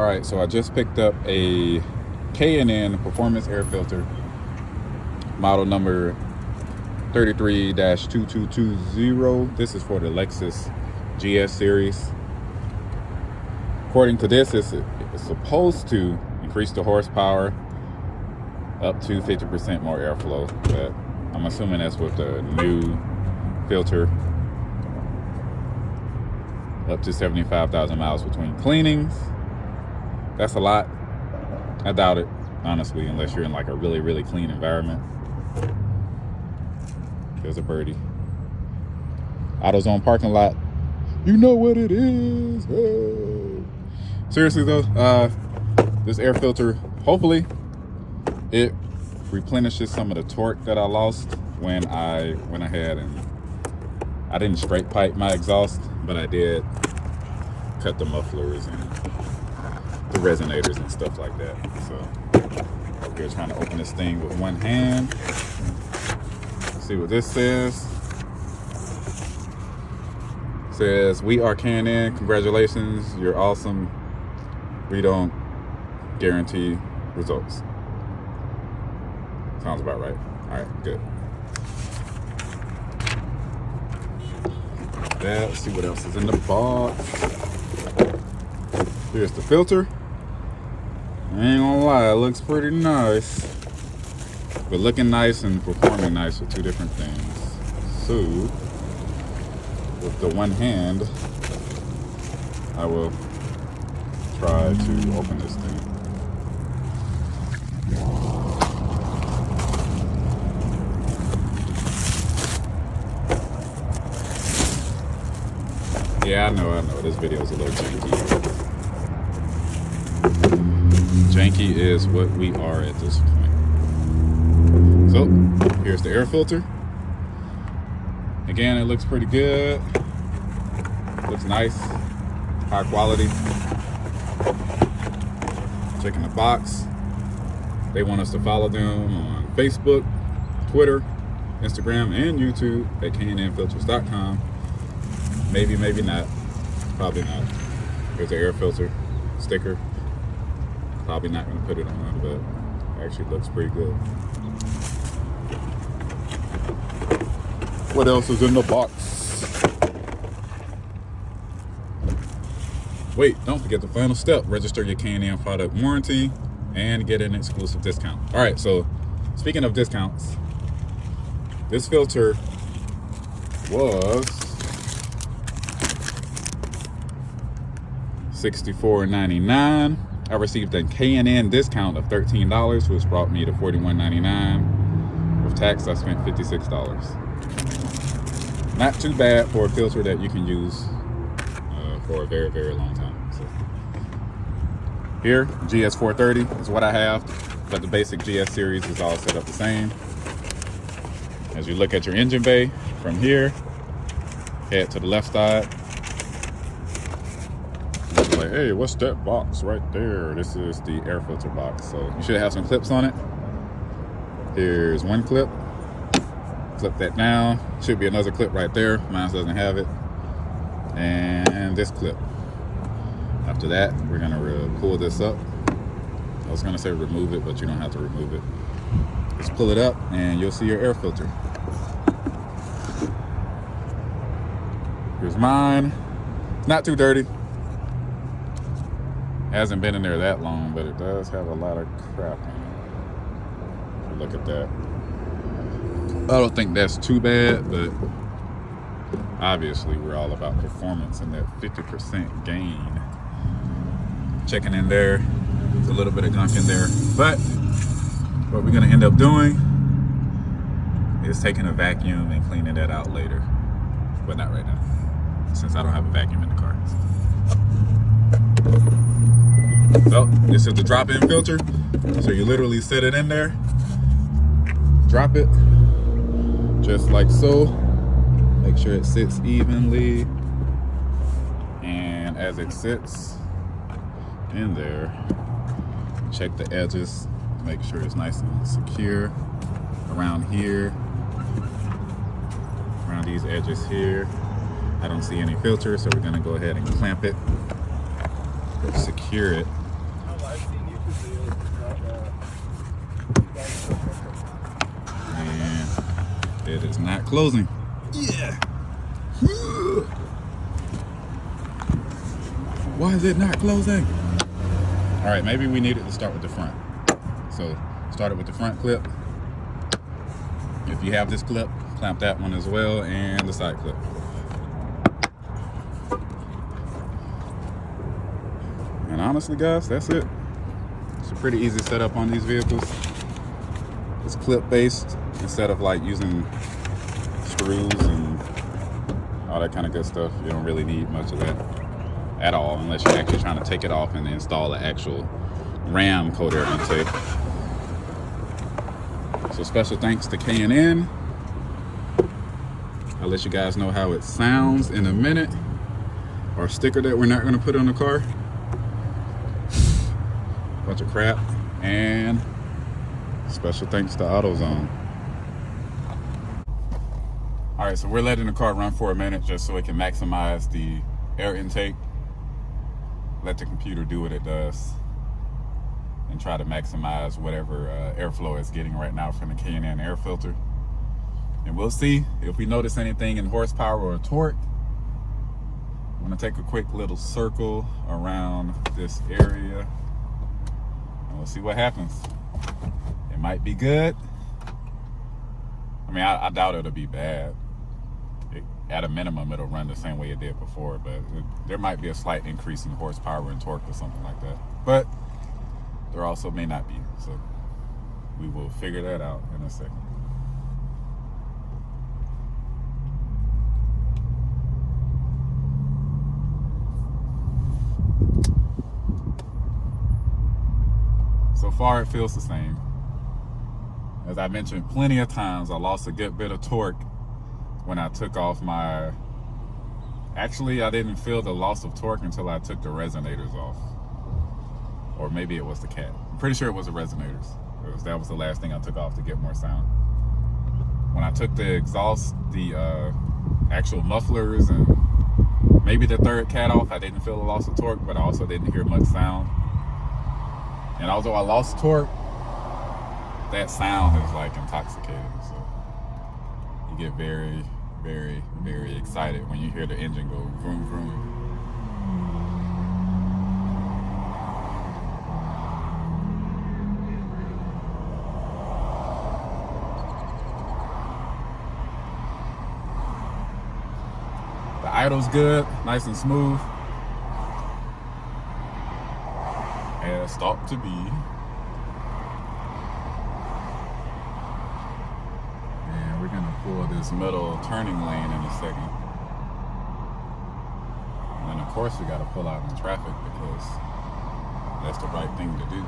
Alright, so I just picked up a K&N performance air filter, model number 33-2220. This is for the Lexus GS series. According to this, it's supposed to increase the horsepower up to 50% more airflow, but I'm assuming that's with the new filter. Up to 75,000 miles between cleanings. That's a lot. I doubt it, honestly, unless you're in like a really, really clean environment. There's a birdie. AutoZone parking lot. You know what it is. Hey. Seriously though, this air filter, hopefully it replenishes some of the torque that I lost when I went ahead and I didn't straight pipe my exhaust, but I did cut the mufflers and the resonators and stuff like that. So we're trying to open this thing with one hand. Let's see what this says. It says, "We are K&N. Congratulations, you're awesome. We don't guarantee results." Sounds about right. All right, good. Let's see what else is in the box. Here's the filter. I ain't gonna lie, it looks pretty nice. But looking nice and performing nice are two different things. So, with the one hand, I will try to open this thing. Yeah, I know. This video is a little janky. Janky is what we are at this point. So, here's the air filter. Again, it looks pretty good. Looks nice. High quality. Checking the box. They want us to follow them on Facebook, Twitter, Instagram, and YouTube at knfilters.com. Maybe, maybe not. Probably not. Here's the air filter sticker. Probably not going to put it on, but it actually looks pretty good. What else is in the box? Wait, don't forget the final step. Register your K&N product warranty and get an exclusive discount. All right, so speaking of discounts, this filter was $64.99. I received a K&N discount of $13, which brought me to $41.99. With tax, I spent $56. Not too bad for a filter that you can use for a very, very long time. So here, GS430 is what I have, but the basic GS series is all set up the same. As you look at your engine bay from here, head to the left side. Like, hey, what's that box right there? This is the air filter box. So you should have some clips on it. Here's one clip. Clip that down. Should be another clip right there. Mine doesn't have it. And this clip. After that, we're gonna pull this up. I was gonna say remove it, but you don't have to remove it. Just pull it up and you'll see your air filter. Here's mine. It's not too dirty. Hasn't been in there that long, but it does have a lot of crap in it. Look at that. I don't think that's too bad, but obviously we're all about performance and that 50% gain. Checking in there, there's a little bit of gunk in there, but what we're gonna end up doing is taking a vacuum and cleaning that out later, but not right now, since I don't have a vacuum in the car. So this is the drop-in filter. So you literally set it in there, drop it, just like so. Make sure it sits evenly. And as it sits in there, check the edges, make sure it's nice and secure around here, around these edges here. I don't see any filter, so we're gonna go ahead and clamp it, secure it And it is not closing. Yeah. Why is it not closing? All right, maybe we needed to start with the front. So started with the front clip. If you have this clip, clamp that one as well, and the side clip. And honestly, guys, that's it. It's a pretty easy setup on these vehicles. It's clip based instead of like using screws and all that kind of good stuff. You don't really need much of that at all unless you're actually trying to take it off and install an actual ram cold air intake. So special thanks to K&N. I'll let you guys know how it sounds in a minute. Our sticker that we're not going to put on the car. Bunch of crap. And special thanks to AutoZone. Alright, so we're letting the car run for a minute just so it can maximize the air intake. Let the computer do what it does and try to maximize whatever airflow it's getting right now from the K&N air filter. And we'll see if we notice anything in horsepower or torque. I'm gonna take a quick little circle around this area and we'll see what happens. It might be good. I mean, I doubt it'll be bad. At a minimum, it'll run the same way it did before, but there might be a slight increase in horsepower and torque or something like that. But there also may not be, so we will figure that out in a second. So far, it feels the same. As I mentioned plenty of times, I lost a good bit of torque when I took off my... Actually, I didn't feel the loss of torque until I took the resonators off. Or maybe it was the cat. I'm pretty sure it was the resonators. That was the last thing I took off to get more sound. When I took the exhaust, the actual mufflers, and maybe the third cat off, I didn't feel the loss of torque, but I also didn't hear much sound. And although I lost torque, that sound is like intoxicating. So you get very, very, very excited when you hear the engine go vroom, vroom. The idle's good, nice and smooth. As thought to be. And we're gonna pull this middle turning lane in a second. And then of course we gotta pull out in traffic because that's the right thing to do.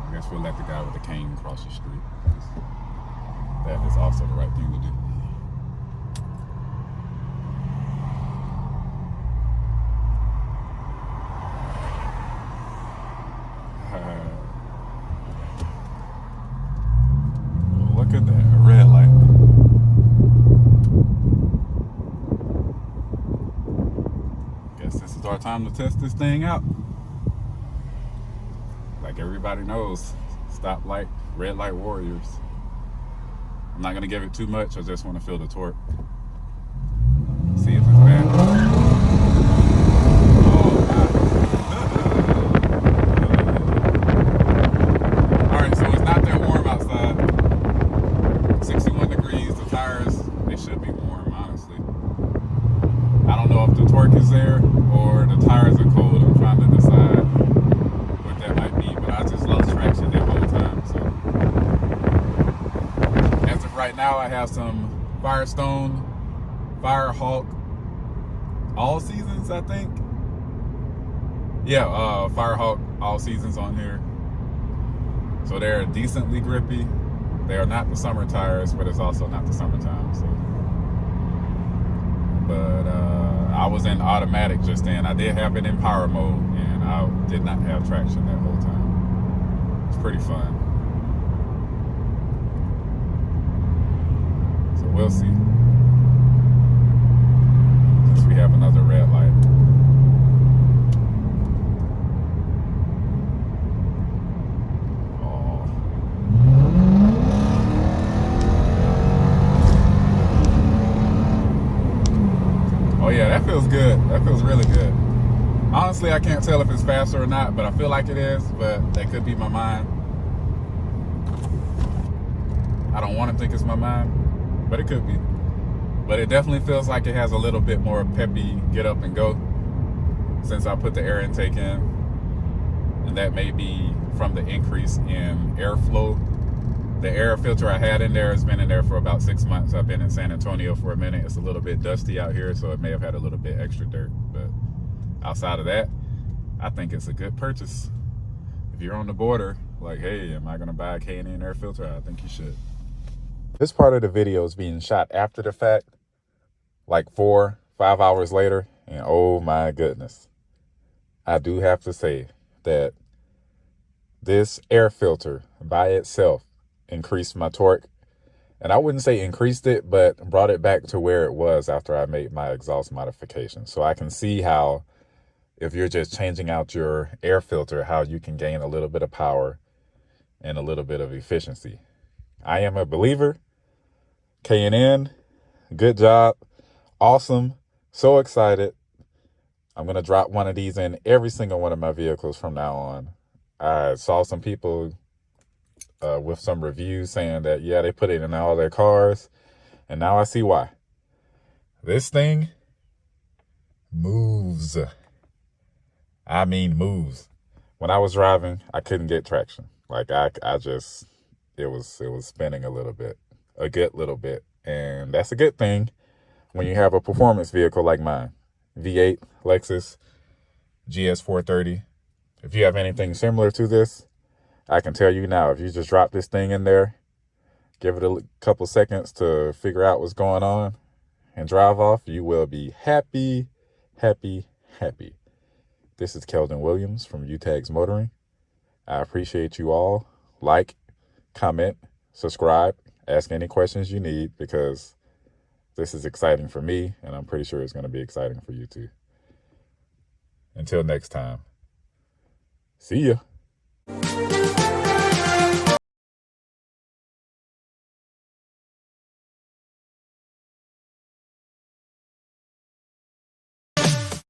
I guess we'll let the guy with the cane cross the street. That is also the right thing to do. Look at that, a red light. Guess this is our time to test this thing out. Like everybody knows, stoplight, red light warriors. I'm not gonna give it too much, I just want to feel the torque. See if it's bad. Is there or the tires are cold. I'm trying to decide what that might be, but I just lost traction that whole time. So as of right now, I have some Firestone Firehawk all seasons, I think. Yeah, Firehawk all seasons on here. So they're decently grippy. They are not the summer tires, but it's also not the summertime. So, but I was in automatic just then. I did have it in power mode, and I did not have traction that whole time. It's pretty fun. So we'll see. Since we have another red light. Honestly, I can't tell if it's faster or not, but I feel like it is, but that could be my mind. I don't want to think it's my mind, but it could be. But it definitely feels like it has a little bit more peppy get up and go since I put the air intake in. And that may be from the increase in airflow. The air filter I had in there has been in there for about 6 months. I've been in San Antonio for a minute. It's a little bit dusty out here, so it may have had a little bit extra dirt. But outside of that, I think it's a good purchase. If you're on the border, like, hey, am I going to buy a K&N air filter? I think you should. This part of the video is being shot after the fact, like 4-5 hours later. And oh my goodness, I do have to say that this air filter by itself increased my torque. And I wouldn't say increased it, but brought it back to where it was after I made my exhaust modification. So I can see how, if you're just changing out your air filter, how you can gain a little bit of power and a little bit of efficiency. I am a believer. K&N, good job. Awesome. So excited. I'm going to drop one of these in every single one of my vehicles from now on. I saw some people with some reviews saying that, yeah, they put it in all their cars. And now I see why. This thing moves. I mean, moves. When I was driving, I couldn't get traction. Like I just, it was spinning a little bit, a good little bit. And that's a good thing when you have a performance vehicle like mine. V8 Lexus GS430. If you have anything similar to this, I can tell you now, if you just drop this thing in there, give it a couple seconds to figure out what's going on and drive off, you will be happy, happy, happy. This is Keldon Williams from UTAGS Motoring. I appreciate you all. Like, comment, subscribe, ask any questions you need, because this is exciting for me, and I'm pretty sure it's going to be exciting for you too. Until next time, see ya.